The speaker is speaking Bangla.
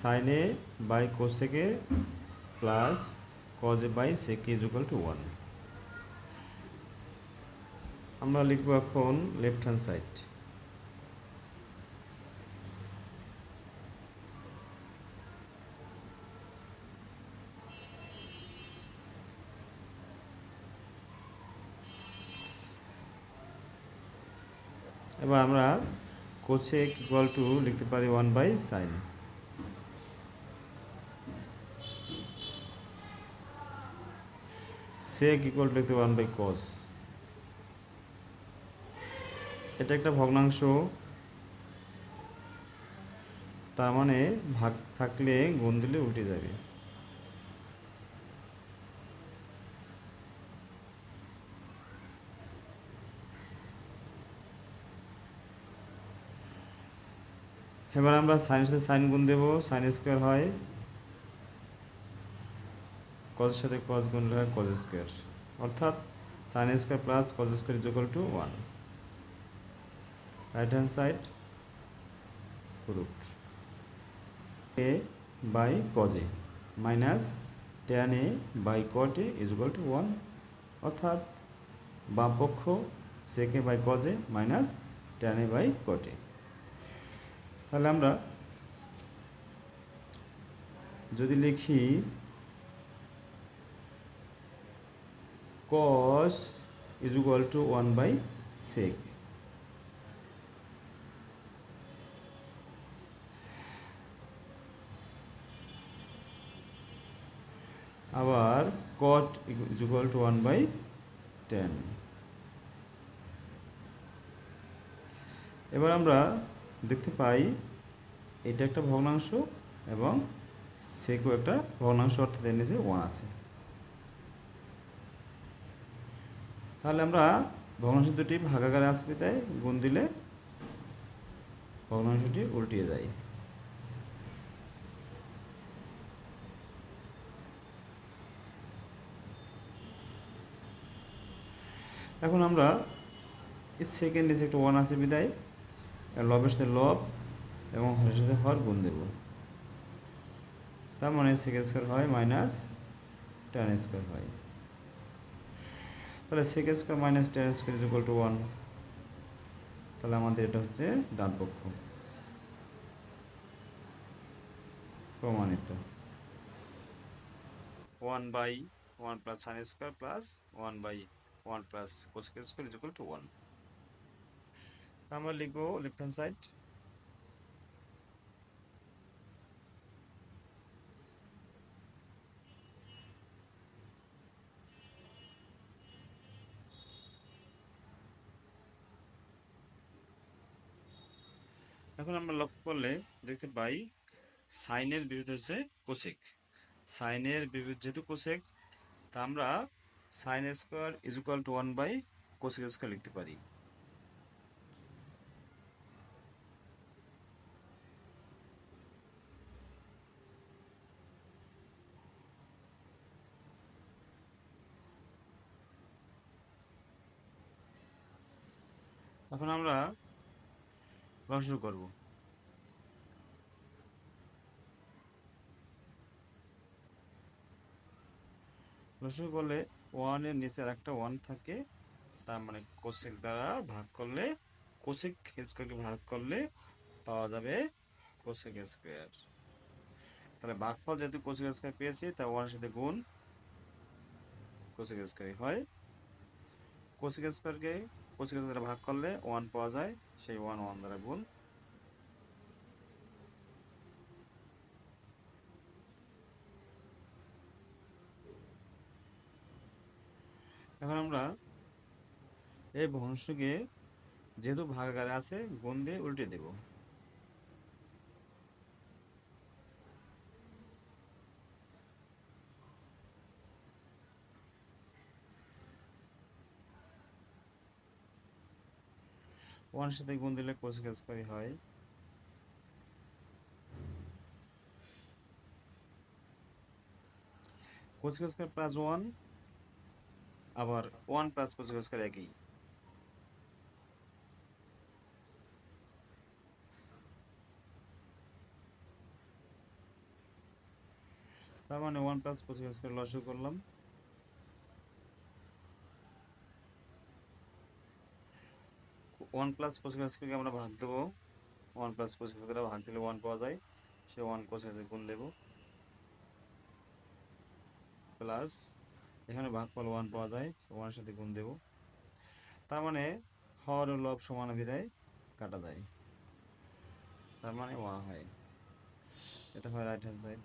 Sign A by cosec A plus cos A by sec A is equal to 1। আমরা লিখব এখন লেফট হ্যান্ড সাইড। এবার আমরা কোসেক ইকুয়াল টু লিখতে পারি 1 by sine. Sec equal to লিখতে 1 বাই কস। এটা একটা ভগ্নাংশ, তার মানে ভাগ থাকলে গুণ দিলে উল্টে যাবে। এবার আমরা সাইনের সাথে সাইন গুণ দেব, সাইন স্কোয়ার হয়, কজের সাথে কজ গুণলে হয় কজ স্কোয়ার, অর্থাৎ sin square plus cos square is equal to 1। Right hand side proved. A by cos A minus tan A by cot A is equal to 1, অর্থাৎ বাম পক্ষ sec A by cos A minus tan A by cot A. তাহলে আমরা যদি লিখি cos is equal to 1 by sec, আবার cot is equal to 1 by tan। এবার আমরা দেখতে পাই এটা একটা ভগ্নাংশ এবং সেকও একটা ভগ্নাংশ, অর্থাৎ এর নিচে 1 আছে। তাহলে আমরা ভগ্নাংশ দুটি ভাগাকারে আসবে, তাই গুণ দিলে ভগ্নাংশটি উল্টিয়ে যায়। এখন আমরা সেকেন্ড নিচে একটা 1 আছে বিদায় লবের সাথে লব এবং হরের সাথে হর গুণ দেব, তার মানে সেকেন্ড স্কোয়ার হয় মাইনাস ট্যান স্কোয়ার হয়। তাহলে sec square minus tan square is equal to 1। তাহলে আমাদের এটা হচ্ছে ডান পক্ষ, প্রমাণিত। 1 by 1 plus sine square plus 1 by 1 plus cosec square is equal to 1। আমরা লিখবো লেফট হ্যান্ড সাইড। এখন আমরা লক্ষ্য করলে দেখতে পাই সাইনের বিরুদ্ধে হচ্ছে কোসেক। সাইনের বিরুদ্ধে যেহেতু কোসেক, তা আমরা sine square is equal to 1 by cosec square লিখতে পারি। এখন আমরা শুরু করব। লসাগু করলে 1 এর নিচে একটা 1 থাকে, তার মানে কোসেক দ্বারা ভাগ করলে, কোসেক স্কোয়ারকে ভাগ করলে পাওয়া যাবে কোসেক স্কোয়ার। তাহলে ভাগফল যেহেতু কোসেক স্কোয়ার পেয়েছি, তাই 1 এর সাথে গুণ কোসেক স্কোয়ার হয়। কোসেক স্কোয়ারকে কোসেক দ্বারা ভাগ করলে 1 পাওয়া যায়, সেই 1 1 দ্বারা গুণ। এখন আমরা এই ভগ্নাংশকে যেহেতু ভাগাকারে আছে, গুণ দিয়ে উল্টে দেব। ওয়ানের সাথে গুণ দিলে কোসেক স্কোয়ার হয়। কোসেক স্কোয়ার প্লাস 1, আবার 1 প্লাস কোসেক স্কোয়ার একই। তার মানে 1 প্লাস কোসেক স্কয়ার লসাগু করলাম। ওয়ান প্লাস কোসেক স্কয়ারকে আমরা ভাগ দেবো, 1 প্লাস কোসেক স্কয়ার ভাগ দিলে 1 পাওয়া যায়, সে 1 কোসেক গুণ দেবো, প্লাস এখানে ভাগ করলে 1 পাওয়া যায়, 1 এর সাথে গুণ দেবো। তার মানে হর ও লব সমানুপাতিক কাটা যায়, তার মানে 1 হয়। এটা হয় রাইট হ্যান্ড সাইড।